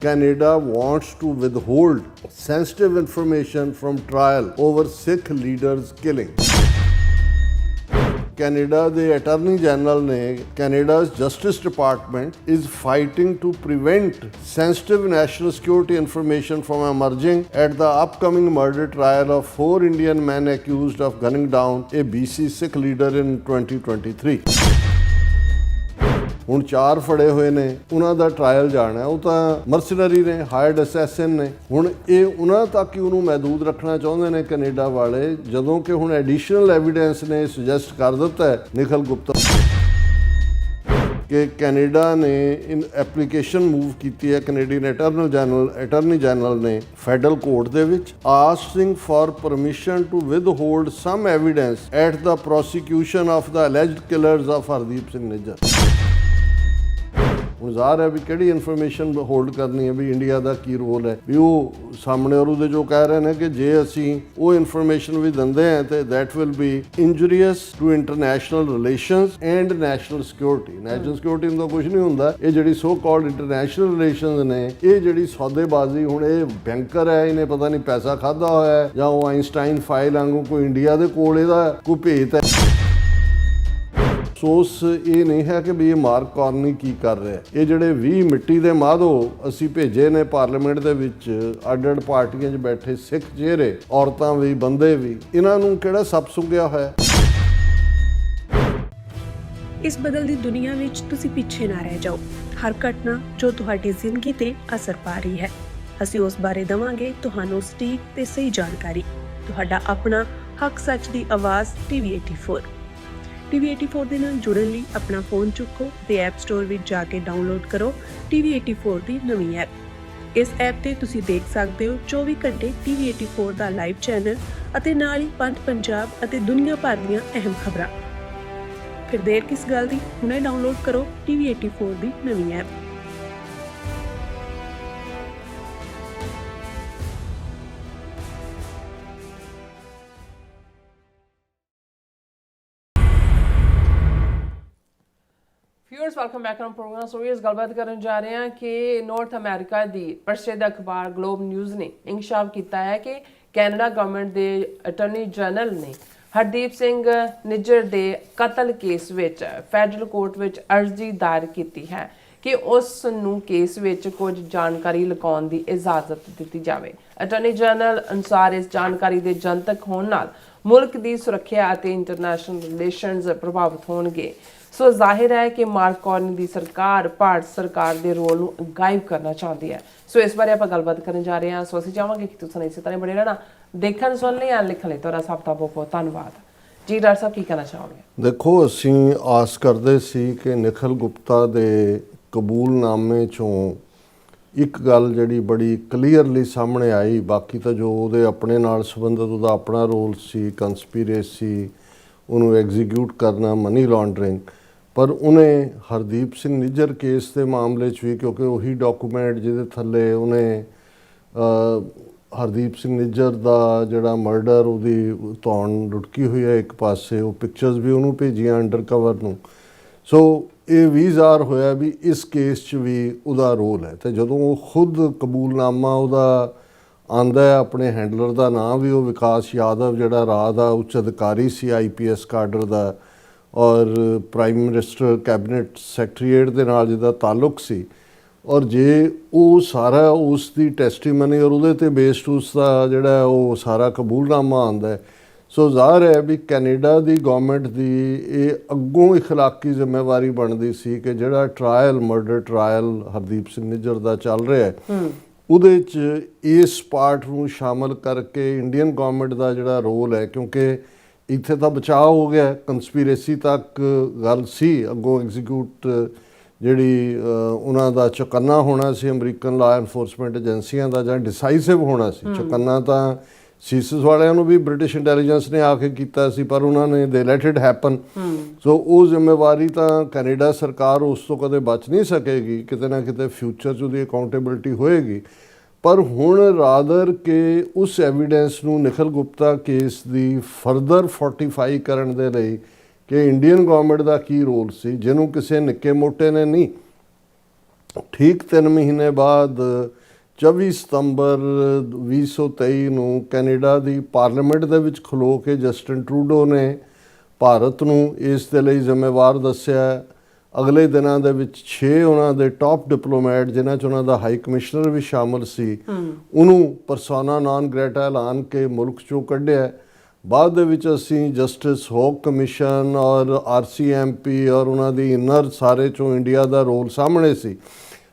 Canada wants to withhold sensitive information from trial over Sikh leaders' killing. Canada the Attorney General ने Canada's Justice Department is fighting to prevent sensitive national security information from emerging at the upcoming murder trial of 4 Indian men accused of gunning down a BC Sikh leader in 2023. ਹੁਣ 4 ਫੜੇ ਹੋਏ ਨੇ, ਉਹਨਾਂ ਦਾ trial ਜਾਣਾ, ਉਹ ਤਾਂ ਮਰਸਨਰੀ ਨੇ, ਹਾਇਰਡ ਅਸੈਸਿਨ ਨੇ। ਹੁਣ ਇਹ ਉਹਨਾਂ ਤੱਕ ਹੀ ਉਹਨੂੰ ਮਹਿਦੂਦ ਰੱਖਣਾ ਚਾਹੁੰਦੇ ਨੇ ਕੈਨੇਡਾ ਵਾਲੇ, ਜਦੋਂ ਕਿ ਹੁਣ ਐਡੀਸ਼ਨਲ ਐਵੀਡੈਂਸ ਨੇ ਸੁਜੈਸਟ ਕਰ ਦਿੱਤਾ ਹੈ ਨਿਖਲ ਗੁਪਤਾ ਕਿ ਕੈਨੇਡਾ ਨੇ ਇਨ ਐਪਲੀਕੇਸ਼ਨ ਮੂਵ ਕੀਤੀ ਹੈ ਕੈਨੇਡੀਅਨ ਅਟਾਰਨੀ ਜਨਰਲ ਨੇ ਫੈਡਰਲ ਕੋਰਟ ਦੇ ਵਿੱਚ asking for permission to withhold some evidence at the prosecution of the alleged killers of Hardeep Singh Nijjar. ਹੁਣ ਜ਼ਾਹਰ ਹੈ ਵੀ ਕਿਹੜੀ ਇਨਫੋਰਮੇਸ਼ਨ ਹੋਲਡ ਕਰਨੀ ਹੈ, ਵੀ ਇੰਡੀਆ ਦਾ ਕੀ ਰੋਲ ਹੈ, ਵੀ ਉਹ ਸਾਹਮਣੇ ਔਰ ਉਹਦੇ ਜੋ ਕਹਿ ਰਹੇ ਨੇ ਕਿ ਜੇ ਅਸੀਂ ਉਹ ਇਨਫੋਰਮੇਸ਼ਨ ਵੀ ਦਿੰਦੇ ਹਾਂ ਤੇ that will be injurious to international relations and national security. National security ਦਾ ਕੁਝ ਨਹੀਂ ਹੁੰਦਾ, ਇਹ ਜਿਹੜੀ ਸੋ ਕਾਲਡ ਇੰਟਰਨੈਸ਼ਨਲ ਰਿਲੇਸ਼ਨਸ ਨੇ, ਇਹ ਜਿਹੜੀ ਸੌਦੇਬਾਜ਼ੀ, ਹੁਣ ਇਹ ਬੈਂਕਰ ਹੈ, ਇਹਨੇ ਪਤਾ ਨਹੀਂ ਪੈਸਾ ਖਾਧਾ ਹੋਇਆ ਹੈ ਜਾਂ ਉਹ ਆਇਨਸਟਾਈਨ ਫਾਈਲ ਵਾਂਗੂ ਕੋਈ ਇੰਡੀਆ ਦੇ ਕੋਲ ਇਹਦਾ ਕੋਈ ਭੇਤ ਹੈ। ਸੋਸ ਇਹ ਨਹੀਂ ਹੈ ਕਿ ਵੀ ਇਹ ਮਾਰਕ ਕਾਰਨੀ ਕੀ ਕਰ ਰਿਹਾ। ਇਹ ਜਿਹੜੇ 20 ਮਿੱਟੀ ਦੇ ਮਾਧੋ ਅਸੀਂ ਭੇਜੇ ਨੇ ਪਾਰਲੀਮੈਂਟ ਦੇ ਵਿੱਚ ਅੱਡ-ਅੱਡ ਪਾਰਟੀਆਂ 'ਚ ਬੈਠੇ ਸਿੱਖ ਚਿਹਰੇ, ਔਰਤਾਂ ਵੀ ਬੰਦੇ ਵੀ, ਇਹਨਾਂ ਨੂੰ ਕਿਹੜਾ ਸੱਪ ਸੁੰਘਿਆ ਹੋਇਆ। ਇਸ ਬਦਲਦੀ ਦੁਨੀਆ ਵਿੱਚ ਤੁਸੀਂ ਪਿੱਛੇ ਨਾ ਰਹਿ ਜਾਓ। ਹਰ ਘਟਨਾ ਜੋ ਤੁਹਾਡੀ ਜ਼ਿੰਦਗੀ ਤੇ ਅਸਰ ਪਾ ਰਹੀ ਹੈ, ਅਸੀਂ ਉਸ ਬਾਰੇ ਦਵਾਂਗੇ ਤੁਹਾਨੂੰ ਸਟੀਕ ਤੇ ਸਹੀ ਜਾਣਕਾਰੀ। ਤੁਹਾਡਾ ਆਪਣਾ ਹੱਕ ਸੱਚ ਦੀ ਆਵਾਜ਼ TV84 TV84 ਦੇ ਨਾਲ ਜੁੜਨ ਲਈ ਆਪਣਾ ਫੋਨ ਚੁੱਕੋ ਤੇ ਐਪ ਸਟੋਰ ਵਿੱਚ ਜਾ ਕੇ ਡਾਊਨਲੋਡ ਕਰੋ TV84 ਦੀ ਨਵੀਂ ਐਪ। ਇਸ ਐਪ ਤੇ ਤੁਸੀਂ ਦੇਖ ਸਕਦੇ ਹੋ 24 ਘੰਟੇ TV84 ਦਾ ਲਾਈਵ ਚੈਨਲ ਅਤੇ ਨਾਲ ਹੀ ਪੰਜ ਪੰਜਾਬ ਅਤੇ ਦੁਨੀਆ ਭਰ ਦੀਆਂ ਅਹਿਮ ਖਬਰਾਂ। ਫਿਰ ਦੇਰ ਕਿਸ ਗੱਲ ਦੀ, ਹੁਣੇ ਡਾਊਨਲੋਡ ਕਰੋ TV84 ਦੀ ਨਵੀਂ app. Viewers welcome back on program. So ਇਸ ਗੱਲਬਾਤ ਕਰਨ ਜਾ ਰਹੇ ਹਾਂ ਕਿ ਨਾਰਥ ਅਮਰੀਕਾ ਦੀ ਪ੍ਰਸਿੱਧ ਅਖਬਾਰ ਗਲੋਬ ਨਿਊਜ਼ ਨੇ ਇੰਕਸ਼ਾਫ ਕੀਤਾ ਹੈ ਕਿ ਕੈਨੇਡਾ ਗਵਰਨਮੈਂਟ ਦੇ ਅਟਾਰਨੀ ਜਨਰਲ ਨੇ ਹਰਦੀਪ ਸਿੰਘ ਨਿੱਜਰ ਦੇ ਕਤਲ ਕੇਸ ਵਿੱਚ ਫੈਡਰਲ ਕੋਰਟ ਵਿੱਚ ਅਰਜ਼ੀ ਦਾਇਰ ਕੀਤੀ ਹੈ ਕਿ ਉਸ ਨੂੰ ਕੇਸ ਵਿੱਚ ਕੁਝ ਜਾਣਕਾਰੀ ਲੁਕਾਉਣ ਦੀ ਇਜਾਜ਼ਤ ਦਿੱਤੀ ਜਾਵੇ। ਅਟਾਰਨੀ ਜਨਰਲ ਅਨੁਸਾਰ ਇਸ ਜਾਣਕਾਰੀ ਦੇ ਜਨਤਕ ਹੋਣ ਨਾਲ ਮੁਲਕ ਦੀ ਸੁਰੱਖਿਆ ਅਤੇ ਇੰਟਰਨੈਸ਼ਨਲ ਰਿਲੇਸ਼ਨਸ ਪ੍ਰਭਾਵਿਤ ਹੋਣਗੇ। ਸੋ ਜ਼ਾਹਿਰ ਹੈ ਕਿ ਮਾਰਕ ਕਾਰਨੀ ਦੀ ਸਰਕਾਰ ਭਾਰਤ ਸਰਕਾਰ ਦੇ ਰੋਲ ਨੂੰ ਗਾਇਬ ਕਰਨਾ ਚਾਹੁੰਦੀ ਹੈ। ਸੋ ਇਸ ਬਾਰੇ ਆਪਾਂ ਗੱਲਬਾਤ ਕਰਨ ਜਾ ਰਹੇ ਹਾਂ। ਸੋ ਅਸੀਂ ਚਾਹਾਂਗੇ ਕਿ ਤੁਸੀਂ ਇਸੇ ਤਰ੍ਹਾਂ ਬਣੇ ਰਹਿਣਾ, ਦੇਖਣ ਸੁਣਨ ਲਈ ਜਾਂ ਲਿਖਣ ਲਈ। ਤੁਹਾਡਾ ਸਭ ਦਾ ਬਹੁਤ ਬਹੁਤ ਧੰਨਵਾਦ ਜੀ। ਡਾਕਟਰ ਸਾਹਿਬ ਕੀ ਕਹਿਣਾ ਚਾਹੋਗੇ? ਦੇਖੋ, ਅਸੀਂ ਆਸ ਕਰਦੇ ਸੀ ਕਿ ਨਿਖਲ ਗੁਪਤਾ ਦੇ ਕਬੂਲਨਾਮੇ 'ਚੋਂ ਇੱਕ ਗੱਲ ਜਿਹੜੀ ਬੜੀ ਕਲੀਅਰਲੀ ਸਾਹਮਣੇ ਆਈ, ਬਾਕੀ ਤਾਂ ਜੋ ਉਹਦੇ ਆਪਣੇ ਨਾਲ ਸੰਬੰਧਿਤ ਉਹਦਾ ਆਪਣਾ ਰੋਲ ਸੀ, ਕੰਸਪੀਰੇਸੀ, ਉਹਨੂੰ ਐਗਜ਼ੀਕਿਊਟ ਕਰਨਾ, ਮਨੀ ਲਾਂਡਰਿੰਗ, ਪਰ ਉਹਨੇ ਹਰਦੀਪ ਸਿੰਘ ਨਿੱਜਰ ਕੇਸ ਦੇ ਮਾਮਲੇ 'ਚ ਵੀ, ਕਿਉਂਕਿ ਉਹੀ ਡਾਕੂਮੈਂਟ ਜਿਹਦੇ ਥੱਲੇ ਉਹਨੇ ਹਰਦੀਪ ਸਿੰਘ ਨਿੱਜਰ ਦਾ ਜਿਹੜਾ ਮਰਡਰ, ਉਹਦੀ ਧੌਣ ਲੁਟਕੀ ਹੋਈ ਹੈ ਇੱਕ ਪਾਸੇ, ਉਹ ਪਿਕਚਰਸ ਵੀ ਉਹਨੂੰ ਭੇਜੀਆਂ ਅੰਡਰ ਕਵਰ ਨੂੰ। ਸੋ ਇਹ ਵੀ ਜ਼ਾਹਰ ਹੋਇਆ ਵੀ ਇਸ ਕੇਸ 'ਚ ਵੀ ਉਹਦਾ ਰੋਲ ਹੈ। ਅਤੇ ਜਦੋਂ ਉਹ ਖੁਦ ਕਬੂਲਨਾਮਾ ਉਹਦਾ ਆਉਂਦਾ ਹੈ, ਆਪਣੇ ਹੈਂਡਲਰ ਦਾ ਨਾਂ ਵੀ ਉਹ ਵਿਕਾਸ ਯਾਦਵ, ਜਿਹੜਾ ਰਾਹ ਦਾ ਉੱਚ ਅਧਿਕਾਰੀ ਸੀ IPS ਕਾਡਰ ਦਾ, ਔਰ ਪ੍ਰਾਈਮ ਮਿਨਿਸਟਰ ਕੈਬਨਿਟ ਸੈਕਟਰੀਏਟ ਦੇ ਨਾਲ ਜਿਹਦਾ ਤਾਲੁਕ ਸੀ, ਔਰ ਜੇ ਉਹ ਸਾਰਾ ਉਸ ਦੀ ਟੈਸਟੀਮਨੀ ਔਰ ਉਹਦੇ 'ਤੇ ਬੇਸਡ ਉਸ ਦਾ ਜਿਹੜਾ ਉਹ ਸਾਰਾ ਕਬੂਲਨਾਮਾ ਆਉਂਦਾ ਹੈ। ਸੋ ਜ਼ਾਹਰ ਹੈ ਵੀ ਕੈਨੇਡਾ ਦੀ ਗੌਰਮੈਂਟ ਦੀ ਇਹ ਅੱਗੋਂ ਇਖਲਾਕੀ ਜ਼ਿੰਮੇਵਾਰੀ ਬਣਦੀ ਸੀ ਕਿ ਜਿਹੜਾ trial, murder trial Hardeep Singh Nijjar ਦਾ ਚੱਲ ਰਿਹਾ ਹੈ, ਉਹਦੇ 'ਚ ਇਸ ਪਾਰਟ ਨੂੰ ਸ਼ਾਮਲ ਕਰਕੇ ਇੰਡੀਅਨ ਗੌਰਮੈਂਟ ਦਾ ਜਿਹੜਾ ਰੋਲ ਹੈ, ਕਿਉਂਕਿ ਇੱਥੇ ਤਾਂ ਬਚਾਅ ਹੋ ਗਿਆ, ਕੰਸਪੀਰੇਸੀ ਤੱਕ ਗੱਲ ਸੀ, ਅੱਗੋਂ ਐਗਜ਼ੀਕਿਊਟ ਜਿਹੜੀ ਉਹਨਾਂ ਦਾ ਚੁਕੰਨਾ ਹੋਣਾ ਸੀ ਅਮਰੀਕਨ ਲਾ ਐਨਫੋਰਸਮੈਂਟ ਏਜੰਸੀਆਂ ਦਾ, ਜਾਂ ਡਿਸਾਈਸਿਵ ਹੋਣਾ ਸੀ। ਚੁਕੰਨਾ ਤਾਂ ਸੀਸਸ ਵਾਲਿਆਂ ਨੂੰ ਵੀ ਬ੍ਰਿਟਿਸ਼ ਇੰਟੈਲੀਜੈਂਸ ਨੇ ਆ ਕੇ ਕੀਤਾ ਸੀ, ਪਰ ਉਹਨਾਂ ਨੇ ਦੇ ਲੈਟ ਇਟ ਹੈਪਨ। ਸੋ ਉਹ ਜ਼ਿੰਮੇਵਾਰੀ ਤਾਂ ਕੈਨੇਡਾ ਸਰਕਾਰ ਉਸ ਤੋਂ ਕਦੇ ਬਚ ਨਹੀਂ ਸਕੇਗੀ, ਕਿਤੇ ਨਾ ਕਿਤੇ ਫਿਊਚਰ 'ਚ ਉਹਦੀ ਅਕਾਊਂਟੇਬਿਲਿਟੀ ਹੋਏਗੀ। ਪਰ ਹੁਣ ਰਾਦਰ ਕਿ ਉਸ ਐਵੀਡੈਂਸ ਨੂੰ ਨਿਖਲ ਗੁਪਤਾ ਕੇਸ ਦੀ ਫਰਦਰ ਫੋਰਟੀਫਾਈ ਕਰਨ ਦੇ ਲਈ ਕਿ ਇੰਡੀਅਨ ਗੌਰਮੈਂਟ ਦਾ ਕੀ ਰੋਲ ਸੀ, ਜਿਹਨੂੰ ਕਿਸੇ ਨਿੱਕੇ ਮੋਟੇ ਨੇ ਨਹੀਂ ਠੀਕ 3 ਮਹੀਨੇ ਬਾਅਦ 24 ਸਤੰਬਰ 2023 ਨੂੰ ਕੈਨੇਡਾ ਦੀ ਪਾਰਲੀਮੈਂਟ ਦੇ ਵਿੱਚ ਖਲੋ ਕੇ ਜਸਟਿਨ ਟਰੂਡੋ ਨੇ ਭਾਰਤ ਨੂੰ ਇਸ ਦੇ ਲਈ ਜ਼ਿੰਮੇਵਾਰ ਦੱਸਿਆ। ਅਗਲੇ ਦਿਨਾਂ ਦੇ ਵਿੱਚ 6 ਉਹਨਾਂ ਦੇ ਟਾਪ ਡਿਪਲੋਮੈਟ, ਜਿਨ੍ਹਾਂ 'ਚ ਉਹਨਾਂ ਦਾ ਹਾਈ ਕਮਿਸ਼ਨਰ ਵੀ ਸ਼ਾਮਲ ਸੀ, ਉਹਨੂੰ ਪਰਸੋਨਾ ਨਾਨ ਗ੍ਰੇਟਾ ਐਲਾਨ ਕੇ ਮੁਲਕ 'ਚੋਂ ਕੱਢਿਆ। ਬਾਅਦ ਦੇ ਵਿੱਚ ਅਸੀਂ ਜਸਟਿਸ ਹੋਕ ਕਮਿਸ਼ਨ ਔਰ RCMP ਔਰ ਉਹਨਾਂ ਦੀ ਇਨਰ ਸਾਰੇ 'ਚੋਂ ਇੰਡੀਆ ਦਾ ਰੋਲ ਸਾਹਮਣੇ ਸੀ,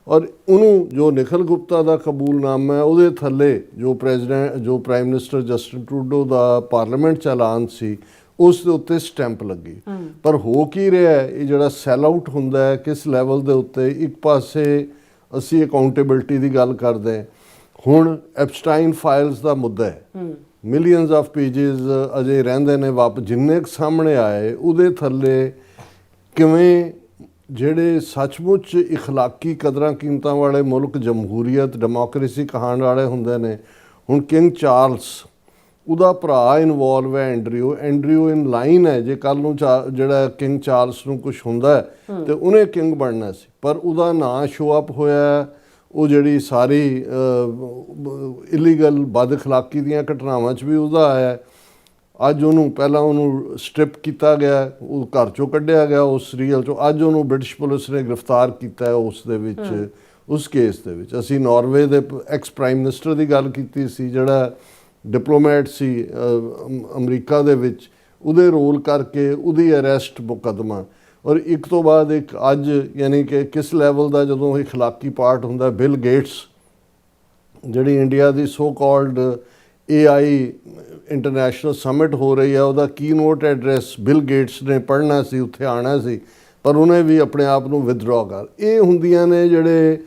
ਔਰ ਉਹਨੂੰ ਜੋ ਨਿਖਿਲ ਗੁਪਤਾ ਦਾ ਕਬੂਲਨਾਮਾ ਹੈ ਉਹਦੇ ਥੱਲੇ ਜੋ ਪ੍ਰਾਈਮ ਮਿਨਿਸਟਰ ਜਸਟਿਨ ਟਰੂਡੋ ਦਾ ਪਾਰਲੀਮੈਂਟ 'ਚ ਐਲਾਨ ਸੀ ਉਸ ਦੇ ਉੱਤੇ ਸਟੈਂਪ ਲੱਗੀ। ਪਰ ਹੋ ਕੀ ਰਿਹਾ ਹੈ, ਇਹ ਜਿਹੜਾ ਸੈਲ ਆਊਟ ਹੁੰਦਾ ਹੈ ਕਿਸ ਲੈਵਲ ਦੇ ਉੱਤੇ, ਇੱਕ ਪਾਸੇ ਅਸੀਂ ਅਕਾਊਂਟੇਬਿਲਟੀ ਦੀ ਗੱਲ ਕਰਦੇ ਹਾਂ, ਹੁਣ ਐਪਸਟਾਈਨ ਫਾਈਲਸ ਦਾ ਮੁੱਦਾ ਹੈ, ਮਿਲੀਅਨਸ ਆਫ ਪੇਜਿਸ ਅਜੇ ਰਹਿੰਦੇ ਨੇ ਵਾਪਸ, ਜਿੰਨੇ ਕੁ ਸਾਹਮਣੇ ਆਏ ਉਹਦੇ ਥੱਲੇ ਕਿਵੇਂ ਜਿਹੜੇ ਸੱਚਮੁੱਚ ਇਖਲਾਕੀ ਕਦਰਾਂ ਕੀਮਤਾਂ ਵਾਲੇ ਮੁਲਕ, ਜਮਹੂਰੀਅਤ ਡੈਮੋਕ੍ਰੇਸੀ ਕਹਾਉਣ ਵਾਲੇ ਹੁੰਦੇ ਨੇ। ਹੁਣ ਕਿੰਗ ਚਾਰਲਸ, ਉਹਦਾ ਭਰਾ ਇਨਵੋਲਵ ਹੈ ਐਂਡਰਿਊ ਇਨ ਲਾਈਨ ਹੈ, ਜੇ ਕੱਲ੍ਹ ਨੂੰ ਜਿਹੜਾ ਕਿੰਗ ਚਾਰਲਸ ਨੂੰ ਕੁਝ ਹੁੰਦਾ ਤੇ ਉਹਨੇ ਕਿੰਗ ਬਣਨਾ ਸੀ, ਪਰ ਉਹਦਾ ਨਾਂ ਸ਼ੋ ਅਪ ਹੋਇਆ। ਉਹ ਜਿਹੜੀ ਸਾਰੀ ਇਲੀਗਲ ਬਦ ਅਖਲਾਕੀ ਦੀਆਂ ਘਟਨਾਵਾਂ 'ਚ ਵੀ ਉਹਦਾ ਆਇਆ। ਅੱਜ ਉਹਨੂੰ ਪਹਿਲਾਂ ਉਹਨੂੰ ਸਟ੍ਰਿਪ ਕੀਤਾ ਗਿਆ, ਉਹ ਘਰ 'ਚੋਂ ਕੱਢਿਆ ਗਿਆ ਉਸ ਸੀਰੀਅਲ 'ਚੋਂ, ਅੱਜ ਉਹਨੂੰ ਬ੍ਰਿਟਿਸ਼ ਪੁਲਿਸ ਨੇ ਗ੍ਰਿਫਤਾਰ ਕੀਤਾ ਉਸ ਦੇ ਵਿੱਚ, ਉਸ ਕੇਸ ਦੇ ਵਿੱਚ। ਅਸੀਂ ਨਾਰਵੇ ਦੇ ਐਕਸ ਪ੍ਰਾਈਮ ਮਿਨਿਸਟਰ ਦੀ ਗੱਲ ਕੀਤੀ ਸੀ, ਜਿਹੜਾ ਡਿਪਲੋਮੈਟ ਸੀ ਅਮਰੀਕਾ ਦੇ ਵਿੱਚ, ਉਹਦੇ ਰੋਲ ਕਰਕੇ ਉਹਦੀ ਅਰੈਸਟ ਮੁਕੱਦਮਾ, ਔਰ ਇੱਕ ਤੋਂ ਬਾਅਦ ਇੱਕ ਅੱਜ, ਯਾਨੀ ਕਿ ਕਿਸ ਲੈਵਲ ਦਾ ਜਦੋਂ ਇਖਲਾਕੀ ਪਾਰਟ ਹੁੰਦਾ। ਬਿਲ ਗੇਟਸ, ਜਿਹੜੀ ਇੰਡੀਆ ਦੀ so called AI international summit ਹੋ ਰਹੀ ਹੈ, ਉਹਦਾ keynote address Bill Gates ਨੇ ਪੜ੍ਹਨਾ ਸੀ, ਉੱਥੇ ਆਉਣਾ ਸੀ, ਪਰ ਉਹਨੇ ਵੀ ਆਪਣੇ ਆਪ ਨੂੰ ਵਿਦਡਰਾ ਕਰ। ਇਹ ਹੁੰਦੀਆਂ ਨੇ ਜਿਹੜੇ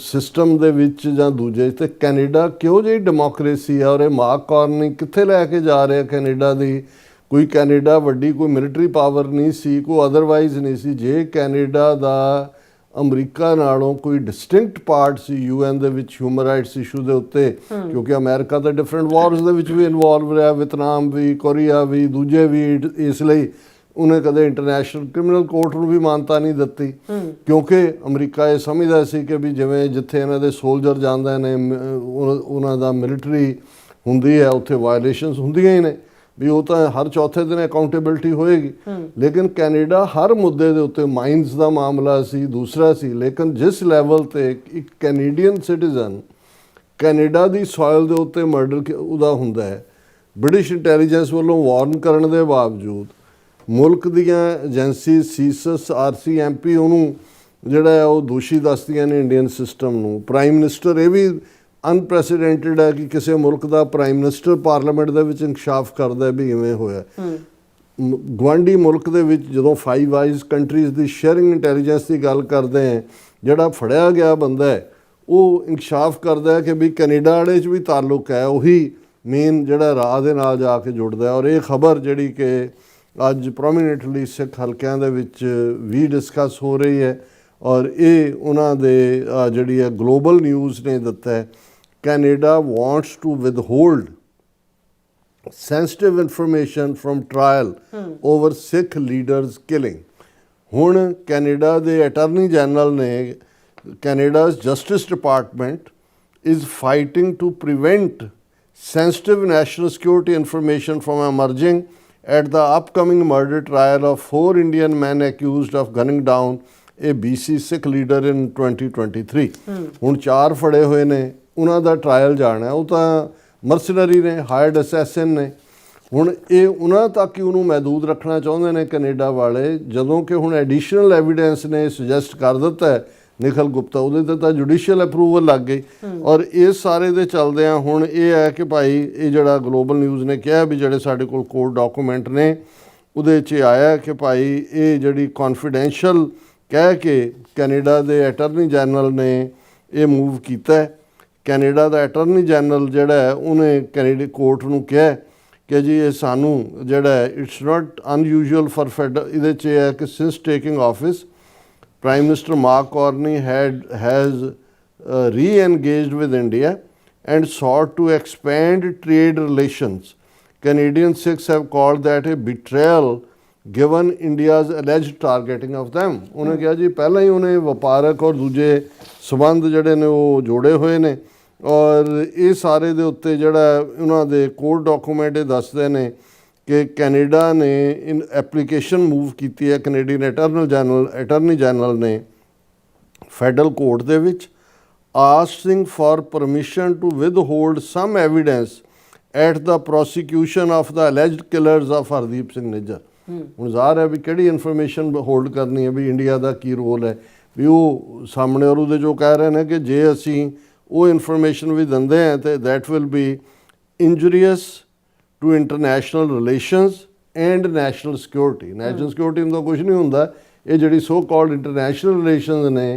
ਸਿਸਟਮ ਦੇ ਵਿੱਚ ਜਾਂ ਦੂਜੇ। ਤੇ ਕੈਨੇਡਾ ਕਿਉਂ ਜਿਹੀ ਡੈਮੋਕ੍ਰੇਸੀ ਆ, ਔਰ ਇਹ ਮਾਰਕ ਕਾਰਨੀ ਕਿੱਥੇ ਲੈ ਕੇ ਜਾ ਰਿਹਾ ਕੈਨੇਡਾ ਦੀ। ਕੋਈ ਕੈਨੇਡਾ ਵੱਡੀ ਕੋਈ ਮਿਲਟਰੀ ਪਾਵਰ ਨਹੀਂ ਸੀ, ਕੋਈ ਅਦਰਵਾਈਜ਼ ਨਹੀਂ ਸੀ। ਜੇ ਕੈਨੇਡਾ ਦਾ ਅਮਰੀਕਾ ਨਾਲੋਂ ਕੋਈ ਡਿਸਟਿੰਕਟ ਪਾਰਟ ਸੀ UN ਦੇ ਵਿੱਚ ਹਿਊਮਨ ਰਾਈਟਸ ਇਸ਼ੂ ਦੇ ਉੱਤੇ, ਕਿਉਂਕਿ ਅਮਰੀਕਾ ਤਾਂ ਡਿਫਰੈਂਟ ਵਾਰਸ ਦੇ ਵਿੱਚ ਵੀ ਇਨਵੋਲਵ ਰਿਹਾ, ਵਿਤਨਾਮ ਵੀ, ਕੋਰੀਆ ਵੀ, ਦੂਜੇ ਵੀ, ਇਸ ਲਈ ਉਹਨੇ ਕਦੇ ਇੰਟਰਨੈਸ਼ਨਲ ਕ੍ਰਿਮੀਨਲ ਕੋਰਟ ਨੂੰ ਵੀ ਮਾਨਤਾ ਨਹੀਂ ਦਿੱਤੀ, ਕਿਉਂਕਿ ਅਮਰੀਕਾ ਇਹ ਸਮਝਦਾ ਸੀ ਕਿ ਵੀ ਜਿਵੇਂ ਜਿੱਥੇ ਇਹਨਾਂ ਦੇ ਸੋਲਜਰ ਜਾਂਦੇ ਨੇ, ਉਹਨਾਂ ਦਾ ਮਿਲਟਰੀ ਹੁੰਦੀ ਹੈ, ਉੱਥੇ ਵਾਇਲੇਸ਼ਨਸ ਹੁੰਦੀਆਂ ਹੀ ਨੇ, ਵੀ ਉਹ ਤਾਂ ਹਰ ਚੌਥੇ ਦਿਨ ਅਕਾਊਂਟੇਬਿਲਟੀ ਹੋਏਗੀ। ਲੇਕਿਨ ਕੈਨੇਡਾ ਹਰ ਮੁੱਦੇ ਦੇ ਉੱਤੇ, ਮਾਈਨਸ ਦਾ ਮਾਮਲਾ ਸੀ, ਦੂਸਰਾ ਸੀ, ਲੇਕਿਨ ਜਿਸ ਲੈਵਲ ਤੇ ਇੱਕ ਕੈਨੇਡੀਅਨ ਸਿਟੀਜ਼ਨ ਕੈਨੇਡਾ ਦੀ ਸੋਇਲ ਦੇ ਉੱਤੇ ਮਰਡਰ ਉਹਦਾ ਹੁੰਦਾ ਹੈ, ਬ੍ਰਿਟਿਸ਼ ਇੰਟੈਲੀਜੈਂਸ ਵੱਲੋਂ ਵਾਰਨ ਕਰਨ ਦੇ ਬਾਵਜੂਦ ਮੁਲਕ ਦੀਆਂ ਏਜੰਸੀ CSIS RCMP ਉਹਨੂੰ ਜਿਹੜਾ ਹੈ ਉਹ ਦੋਸ਼ੀ ਦੱਸਦੀਆਂ ਨੇ ਇੰਡੀਅਨ ਸਿਸਟਮ ਨੂੰ। ਪ੍ਰਾਈਮ ਮਿਨਿਸਟਰ, ਇਹ ਵੀ ਅਨਪ੍ਰੈਸੀਡੈਂਟਡ ਹੈ ਕਿ ਕਿਸੇ ਮੁਲਕ ਦਾ ਪ੍ਰਾਈਮ ਮਿਨਿਸਟਰ ਪਾਰਲੀਮੈਂਟ ਦੇ ਵਿੱਚ ਇਨਕਸ਼ਾਫ ਕਰਦਾ ਵੀ ਇਵੇਂ ਹੋਇਆ। ਗੁਆਂਢੀ ਮੁਲਕ ਦੇ ਵਿੱਚ ਜਦੋਂ 5 ਆਈਜ਼ ਕੰਟਰੀਜ਼ ਦੀ ਸ਼ੇਅਰਿੰਗ ਇੰਟੈਲੀਜੈਂਸ ਦੀ ਗੱਲ ਕਰਦੇ ਹਾਂ, ਜਿਹੜਾ ਫੜਿਆ ਗਿਆ ਬੰਦਾ ਹੈ ਉਹ ਇਨਕਸ਼ਾਫ ਕਰਦਾ ਹੈ ਕਿ ਵੀ ਕੈਨੇਡਾ ਵਾਲੇ 'ਚ ਵੀ ਤਾਲੁਕ ਹੈ, ਉਹੀ ਮੇਨ ਜਿਹੜਾ ਰਾਹ ਦੇ ਨਾਲ ਜਾ ਕੇ ਜੁੜਦਾ। ਔਰ ਇਹ ਖਬਰ ਜਿਹੜੀ ਕਿ ਅੱਜ ਪ੍ਰੋਮੀਨੈਂਟਲੀ ਸਿੱਖ ਹਲਕਿਆਂ ਦੇ ਵਿੱਚ ਵੀ ਡਿਸਕਸ ਹੋ ਰਹੀ ਹੈ, ਔਰ ਇਹ ਉਹਨਾਂ ਦੇ ਜਿਹੜੀ ਹੈ ਗਲੋਬਲ ਨਿਊਜ਼ ਨੇ ਦਿੱਤਾ ਹੈ। Canada wants to withhold sensitive information from trial over Sikh leaders killing. ਹੁਣ ਕੈਨੇਡਾ ਦੇ ਅਟਾਰਨੀ ਜਨਰਲ ਨੇ, Canada's justice department is fighting to prevent sensitive national security information from emerging at the upcoming murder trial of 4 Indian men accused of gunning down a BC Sikh leader in 2023. ਹੁਣ 4 ਫੜੇ ਹੋਏ ਨੇ, ਉਹਨਾਂ ਦਾ trial ਜਾਣਾ, ਉਹ ਤਾਂ ਮਰਸਨਰੀ ਨੇ, ਹਾਇਰਡ ਅਸੈਸਨ ਨੇ। ਹੁਣ ਇਹ ਉਹਨਾਂ ਤੱਕ ਹੀ ਉਹਨੂੰ ਮਹਿਦੂਦ ਰੱਖਣਾ ਚਾਹੁੰਦੇ ਨੇ ਕੈਨੇਡਾ ਵਾਲੇ, ਜਦੋਂ ਕਿ ਹੁਣ ਐਡੀਸ਼ਨਲ ਐਵੀਡੈਂਸ ਨੇ ਸੁਜੈਸਟ ਕਰ ਦਿੱਤਾ ਹੈ ਨਿਖਿਲ ਗੁਪਤਾ, ਉਹਦੇ ਤੇ ਤਾਂ ਜੁਡੀਸ਼ੀਅਲ ਅਪਰੂਵਲ ਲੱਗ ਗਈ। ਔਰ ਇਸ ਸਾਰੇ ਦੇ ਚੱਲਦਿਆਂ ਹੁਣ ਇਹ ਹੈ ਕਿ ਭਾਈ ਇਹ ਜਿਹੜਾ ਗਲੋਬਲ ਨਿਊਜ਼ ਨੇ ਕਿਹਾ ਵੀ ਜਿਹੜੇ ਸਾਡੇ ਕੋਲ ਕੋਰਟ ਡਾਕੂਮੈਂਟ ਨੇ ਉਹਦੇ 'ਚ ਆਇਆ ਕਿ ਭਾਈ ਇਹ ਜਿਹੜੀ ਕੌਨਫੀਡੈਂਸ਼ੀਅਲ ਕਹਿ ਕੇ ਕੈਨੇਡਾ ਦੇ ਅਟਾਰਨੀ ਜਨਰਲ ਨੇ ਇਹ ਮੂਵ ਕੀਤਾ। ਕੈਨੇਡਾ ਦਾ ਅਟਾਰਨੀ ਜਨਰਲ ਜਿਹੜਾ ਹੈ ਉਹਨੇ ਕੈਨੇਡਾ ਕੋਰਟ ਨੂੰ ਕਿਹਾ ਕਿ ਜੀ ਇਹ ਸਾਨੂੰ ਜਿਹੜਾ ਇਟਸ ਨਾਟ ਅਨਯੂਜੂਅਲ ਫॉर ਫੈਡਰਲ, ਇਹਦੇ 'ਚ ਇਹ ਹੈ ਕਿ since taking office Prime Minister Mark Carney has re-engaged with India and sought to expand trade relations. Canadian Sikhs have called that a betrayal given India's alleged targeting of them। ਉਹਨੇ ਕਿਹਾ ਜੀ ਪਹਿਲਾਂ ਹੀ ਉਹਨੇ ਵਪਾਰਕ ਔਰ ਦੂਜੇ ਸਬੰਧ ਜਿਹੜੇ ਨੇ ਉਹ ਜੋੜੇ ਹੋਏ ਨੇ ਔਰ ਇਹ ਸਾਰੇ ਦੇ ਉੱਤੇ ਜਿਹੜਾ ਉਹਨਾਂ ਦੇ ਕੋਰਟ ਡਾਕੂਮੈਂਟ ਇਹ ਦੱਸਦੇ ਨੇ ਕਿ ਕੈਨੇਡਾ ਨੇ ਇਨ ਐਪਲੀਕੇਸ਼ਨ ਮੂਵ ਕੀਤੀ ਹੈ ਕੈਨੇਡੀਅਨ ਅਟਾਰਨੀ ਜਨਰਲ ਨੇ ਫੈਡਰਲ ਕੋਰਟ ਦੇ ਵਿੱਚ asking for permission to withhold some evidence at the prosecution of the alleged killers of Hardeep Singh Nijjar। ਹੁਣ ਜ਼ਾਹਰ ਹੈ ਵੀ ਕਿਹੜੀ ਇਨਫੋਰਮੇਸ਼ਨ ਹੋਲਡ ਕਰਨੀ ਹੈ ਵੀ ਇੰਡੀਆ ਦਾ ਕੀ ਰੋਲ ਹੈ ਵੀ ਉਹ ਸਾਹਮਣੇ ਔਰ ਉਹਦੇ ਜੋ ਕਹਿ ਰਹੇ ਨੇ ਕਿ ਜੇ ਅਸੀਂ ਉਹ ਇਨਫੋਰਮੇਸ਼ਨ ਵੀ ਦਿੰਦੇ ਹਾਂ ਤੇ that will be injurious to international relations and national security. National security ਨੂੰ ਤਾਂ ਕੁਝ ਨਹੀਂ ਹੁੰਦਾ, ਇਹ ਜਿਹੜੀ ਸੋ ਕਾਲਡ ਇੰਟਰਨੈਸ਼ਨਲ ਰਿਲੇਸ਼ਨਸ ਨੇ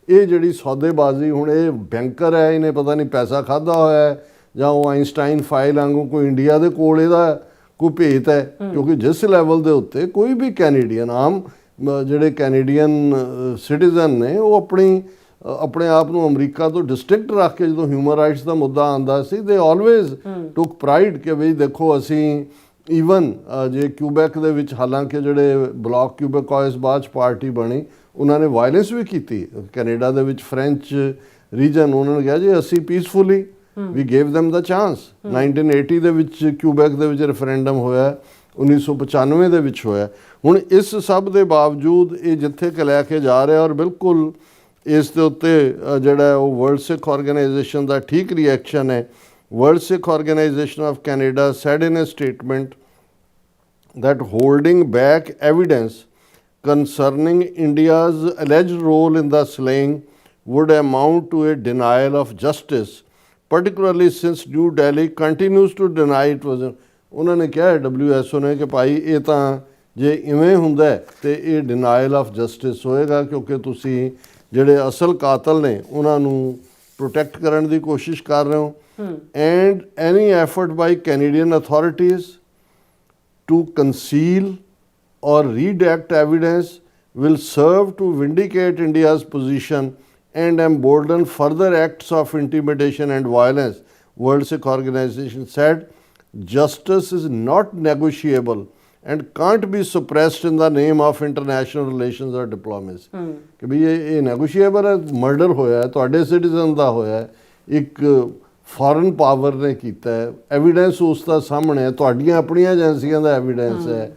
ਇਹ ਜਿਹੜੀ ਸੌਦੇਬਾਜ਼ੀ ਹੁਣ ਇਹ ਬੈਂਕਰ ਹੈ ਇਹਨੇ ਪਤਾ ਨਹੀਂ ਪੈਸਾ ਖਾਧਾ ਹੋਇਆ ਹੈ ਜਾਂ ਉਹ ਆਈਨਸਟਾਈਨ ਫਾਈਲ ਵਾਂਗੂ ਕੋਈ ਇੰਡੀਆ ਦੇ ਕੋਲ ਇਹਦਾ ਕੋਈ ਭੇਤ ਹੈ ਕਿਉਂਕਿ ਜਿਸ ਲੈਵਲ ਦੇ ਉੱਤੇ ਕੋਈ ਵੀ ਕੈਨੇਡੀਅਨ ਆਮ ਜਿਹੜੇ ਕੈਨੇਡੀਅਨ ਸਿਟੀਜ਼ਨ ਨੇ ਉਹ ਆਪਣੇ ਆਪ ਨੂੰ ਅਮਰੀਕਾ ਤੋਂ ਡਿਸਟ੍ਰਿਕਟ ਰੱਖ ਕੇ ਜਦੋਂ ਹਿਊਮਨ ਰਾਈਟਸ ਦਾ ਮੁੱਦਾ ਆਉਂਦਾ ਸੀ ਦੇ ਆਲਵੇਜ਼ ਟੁਕ ਪ੍ਰਾਈਡ ਕਿ ਬਈ ਦੇਖੋ ਅਸੀਂ ਈਵਨ ਜੇ ਕਿਊਬੈਕ ਦੇ ਵਿੱਚ ਹਾਲਾਂਕਿ ਜਿਹੜੇ ਬਲਾਕ ਕਿਊਬੈਕੋਇਸ ਬਾਅਦ 'ਚ ਪਾਰਟੀ ਬਣੀ ਉਹਨਾਂ ਨੇ ਵਾਇਲੈਂਸ ਵੀ ਕੀਤੀ ਕੈਨੇਡਾ ਦੇ ਵਿੱਚ ਫ੍ਰੈਂਚ ਰੀਜਨ ਉਹਨਾਂ ਨੇ ਕਿਹਾ ਜੀ ਅਸੀਂ peacefully we gave them the chance। 1980 ਦੇ ਵਿੱਚ ਕਿਊਬੈਕ ਦੇ ਵਿੱਚ ਰੈਫਰੈਂਡਮ ਹੋਇਆ, 1995 ਦੇ ਵਿੱਚ ਹੋਇਆ। ਹੁਣ ਇਸ ਸਭ ਦੇ ਬਾਵਜੂਦ ਇਹ ਜਿੱਥੇ ਕਿ ਲੈ ਕੇ ਜਾ ਰਿਹਾ ਔਰ ਬਿਲਕੁਲ ਇਸ ਦੇ ਉੱਤੇ ਜਿਹੜਾ ਉਹ ਵਰਲਡ ਸਿੱਖ ਆਰਗੇਨਾਈਜੇਸ਼ਨ ਦਾ ਠੀਕ ਰਿਐਕਸ਼ਨ ਹੈ। World Sikh organisation of Canada said in a statement that holding back evidence concerning India's alleged role in the slaying would amount to a denial of justice, particularly since New Delhi continues to deny it was। ਉਹਨਾਂ ਨੇ ਕਿਹਾ WHO ਨੇ ਕਿ ਭਾਈ ਇਹ ਤਾਂ ਜੇ ਇਵੇਂ ਹੁੰਦਾ ਤੇ ਇਹ ਡਿਨਾਇਲ ਆਫ ਜਸਟਿਸ ਹੋਏਗਾ ਕਿਉਂਕਿ ਤੁਸੀਂ ਜਿਹੜੇ ਅਸਲ ਕਾਤਲ ਨੇ ਉਹਨਾਂ ਨੂੰ ਪ੍ਰੋਟੈਕਟ ਕਰਨ ਦੀ ਕੋਸ਼ਿਸ਼ ਕਰ ਰਹੇ ਹੋ। And any effort by Canadian authorities to conceal or redact evidence will serve to vindicate India's position and embolden further acts of intimidation and violence। World Sikh Organization said justice is not negotiable and can't be suppressed in the name of international relations or diplomacy। ਕਿ ਵੀ ਇਹ negotiable ਹੈ, murder ਹੋਇਆ ਹੈ ਤੁਹਾਡੇ citizen ਦਾ ਹੋਇਆ ਹੈ, ਇੱਕ foreign power ਨੇ ਕੀਤਾ ਹੈ, ਐਵੀਡੈਂਸ ਉਸ ਦਾ ਸਾਹਮਣੇ ਹੈ, ਤੁਹਾਡੀਆਂ ਆਪਣੀਆਂ ਏਜੰਸੀਆਂ ਦਾ ਐਵੀਡੈਂਸ ਹੈ।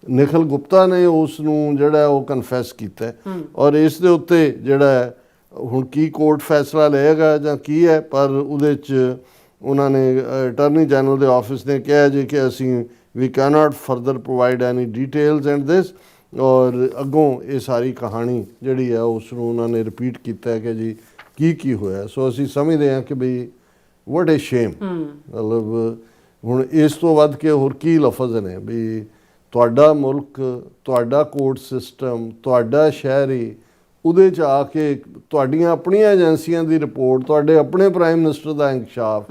ਨਿਖਿਲ ਗੁਪਤਾ ਨੇ ਉਸ ਨੂੰ ਜਿਹੜਾ ਉਹ ਕਨਫੈਸ ਕੀਤਾ ਔਰ ਇਸ ਦੇ ਉੱਤੇ ਜਿਹੜਾ ਹੁਣ ਕੀ ਕੋਰਟ ਫੈਸਲਾ ਲਏਗਾ ਜਾਂ ਕੀ ਹੈ ਪਰ ਉਹਦੇ 'ਚ ਉਹਨਾਂ ਨੇ ਅਟਾਰਨੀ ਜਨਰਲ ਦੇ ਆਫਿਸ ਨੇ ਕਿਹਾ ਜੀ ਕਿ ਅਸੀਂ ਵੀ cannot further provide any details and this ਔਰ ਅੱਗੋਂ ਇਹ ਸਾਰੀ ਕਹਾਣੀ ਜਿਹੜੀ ਹੈ ਉਸ ਨੂੰ ਉਹਨਾਂ ਨੇ ਰਿਪੀਟ ਕੀਤਾ ਕਿ ਜੀ ਕੀ ਹੋਇਆ। ਸੋ ਅਸੀਂ ਸਮਝਦੇ ਹਾਂ ਕਿ ਬਈ what a shame। ਮਤਲਬ ਹੁਣ ਇਸ ਤੋਂ ਵੱਧ ਕੇ ਹੋਰ ਕੀ ਲਫ਼ਜ਼ ਨੇ ਵੀ ਤੁਹਾਡਾ ਮੁਲਕ, ਤੁਹਾਡਾ ਕੋਰਟ ਸਿਸਟਮ, ਤੁਹਾਡਾ ਸ਼ਹਿਰੀ ਉਹਦੇ 'ਚ ਆ ਕੇ ਤੁਹਾਡੀਆਂ ਆਪਣੀਆਂ ਏਜੰਸੀਆਂ ਦੀ ਰਿਪੋਰਟ, ਤੁਹਾਡੇ ਆਪਣੇ ਪ੍ਰਾਈਮ ਮਿਨਿਸਟਰ ਦਾ ਇੰਕਸ਼ਾਫ,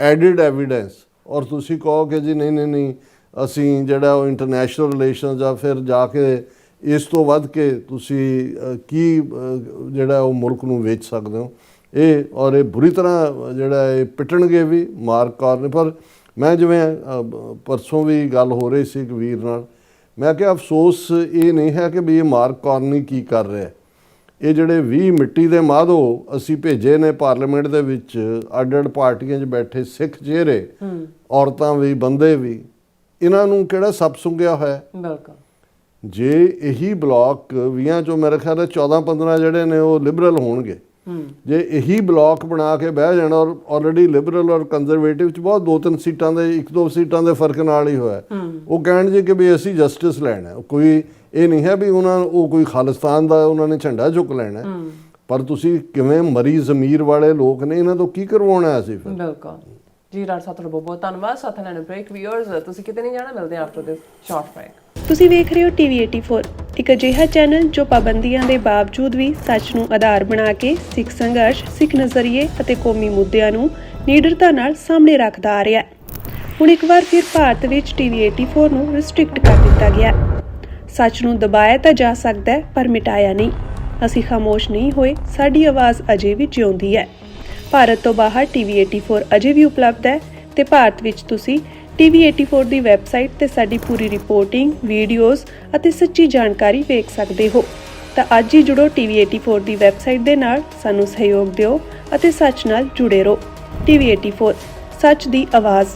ਐਡਿਡ ਐਵੀਡੈਂਸ ਔਰ ਤੁਸੀਂ ਕਹੋ ਕਿ ਜੀ ਨਹੀਂ ਅਸੀਂ ਜਿਹੜਾ ਉਹ ਇੰਟਰਨੈਸ਼ਨਲ ਰਿਲੇਸ਼ਨ ਜਾਂ ਫਿਰ ਜਾ ਕੇ ਇਸ ਤੋਂ ਵੱਧ ਕੇ ਤੁਸੀਂ ਕੀ ਜਿਹੜਾ ਉਹ ਮੁਲਕ ਨੂੰ ਵੇਚ ਸਕਦੇ ਹੋ। ਇਹ ਔਰ ਇਹ ਬੁਰੀ ਤਰ੍ਹਾਂ ਜਿਹੜਾ ਇਹ ਪਿੱਟਣਗੇ ਵੀ ਮਾਰਕ ਕਾਰਨੀ। ਪਰ ਮੈਂ ਜਿਵੇਂ ਪਰਸੋਂ ਵੀ ਗੱਲ ਹੋ ਰਹੀ ਸੀ ਇੱਕ ਵੀਰ ਨਾਲ, ਮੈਂ ਕਿਹਾ ਅਫਸੋਸ ਇਹ ਨਹੀਂ ਹੈ ਕਿ ਵੀ ਇਹ ਮਾਰਕ ਕਾਰਨੀ ਕੀ ਕਰ ਰਿਹਾ। ਇਹ ਜਿਹੜੇ 20 ਮਿੱਟੀ ਦੇ ਮਾਧੋ ਅਸੀਂ ਭੇਜੇ ਨੇ ਪਾਰਲੀਮੈਂਟ ਦੇ ਵਿੱਚ ਅੱਡ ਪਾਰਟੀਆਂ 'ਚ ਬੈਠੇ ਸਿੱਖ ਚਿਹਰੇ, ਔਰਤਾਂ ਵੀ ਬੰਦੇ ਵੀ, ਇਹਨਾਂ ਨੂੰ ਕਿਹੜਾ ਸੱਪ ਸੁੰਘਿਆ ਹੋਇਆ। ਬਿਲਕੁਲ ਜੇ ਇਹੀ ਬਲਾਕ 20 ਚੋਂ ਮੇਰੇ ਖਿਆਲ 14-15 ਜਿਹੜੇ ਨੇ ਉਹ ਲਿਬਰਲ ਹੋਣਗੇ, ਜੇ ਇਹੀ ਬਲਾਕ ਬਣਾ ਕੇ ਬਹਿ ਜਾਣਾ ਔਰ ਆਲਰੇਡੀ ਲਿਬਰਲ ਔਰ ਕੰਜ਼ਰਵੇਟਿਵ 'ਚ ਬਹੁਤ 2-3 ਸੀਟਾਂ ਦੇ 1-2 ਸੀਟਾਂ ਦੇ ਫਰਕ ਨਾਲ ਹੀ ਹੋਇਆ। ਉਹ ਕਹਿਣ ਜੀ ਕਿ ਵੀ ਅਸੀਂ ਜਸਟਿਸ ਲੈਣਾ, ਕੋਈ ਇਹ ਨਹੀਂ ਹੈ ਵੀ ਉਹ ਕੋਈ ਖਾਲਿਸਤਾਨ ਦਾ ਉਹਨਾਂ ਨੇ ਝੰਡਾ ਚੁੱਕ ਲੈਣਾ, ਪਰ ਤੁਸੀਂ ਕਿਵੇਂ ਮਰੀ ਜ਼ਮੀਰ ਵਾਲੇ ਲੋਕ ਨੇ ਇਹਨਾਂ ਤੋਂ ਕੀ ਕਰਵਾਉਣਾ ਅਸੀਂ ਫਿਰ। ਬਿਲਕੁਲ ਜੀ ਰਾਜ ਸਾਹਿਬ, ਬਹੁਤ ਬਹੁਤ ਧੰਨਵਾਦ। ਸਾਥ ਲੈਣ ਬ੍ਰੇਕ ਵੀਅਰਸ, ਤੁਸੀਂ ਕਿਤੇ ਨਹੀਂ ਜਾਣਾ, ਮਿਲਦੇ ਆਫਟਰ ਦਿਸ ਸ਼ਾਰਟ ਬ੍ਰੇਕ। ਤੁਸੀਂ ਵੇਖ ਰਹੇ ਹੋ ਟੀਵੀ 84, ਇੱਕ ਅਜਿਹਾ ਚੈਨਲ ਜੋ ਪਾਬੰਦੀਆਂ ਦੇ ਬਾਵਜੂਦ ਵੀ ਸੱਚ ਨੂੰ ਆਧਾਰ ਬਣਾ ਕੇ ਸਿੱਖ ਸੰਘਰਸ਼, ਸਿੱਖ ਨਜ਼ਰੀਏ ਅਤੇ ਕੌਮੀ ਮੁੱਦਿਆਂ ਨੂੰ ਨਿਡਰਤਾ ਨਾਲ ਸਾਹਮਣੇ ਰੱਖਦਾ ਆ ਰਿਹਾ ਹੈ। ਹੁਣ ਇੱਕ ਵਾਰ ਫਿਰ ਭਾਰਤ ਵਿੱਚ ਟੀਵੀ 84 ਨੂੰ ਰਿਸਟ੍ਰਿਕਟ ਕਰ ਦਿੱਤਾ ਗਿਆ। ਸੱਚ ਨੂੰ ਦਬਾਇਆ ਤਾਂ ਜਾ ਸਕਦਾ ਹੈ ਪਰ ਮਿਟਾਇਆ ਨਹੀਂ। ਅਸੀਂ ਖਾਮੋਸ਼ ਨਹੀਂ ਹੋਏ, ਸਾਡੀ ਆਵਾਜ਼ ਅਜੇ ਵੀ ਜਿਉਂਦੀ ਹੈ। ਭਾਰਤ ਤੋਂ ਬਾਹਰ ਟੀਵੀ 84 ਅਜੇ ਵੀ ਉਪਲਬਧ ਹੈ ਤੇ ਭਾਰਤ ਵਿੱਚ ਤੁਸੀਂ TV84 ਦੀ ਵੈਬਸਾਈਟ ਤੇ ਸਾਡੀ ਪੂਰੀ ਰਿਪੋਰਟਿੰਗ, ਵੀਡੀਓਜ਼ ਅਤੇ ਸੱਚੀ ਜਾਣਕਾਰੀ ਵੇਖ ਸਕਦੇ ਹੋ। ਤਾਂ ਅੱਜ ਹੀ ਜੁੜੋ TV84 ਦੀ ਵੈਬਸਾਈਟ ਦੇ ਨਾਲ, ਸਾਨੂੰ ਸਹਿਯੋਗ ਦਿਓ ਅਤੇ ਸੱਚ ਨਾਲ ਜੁੜੇ ਰਹੋ। TV84 ਸੱਚ ਦੀ ਆਵਾਜ਼।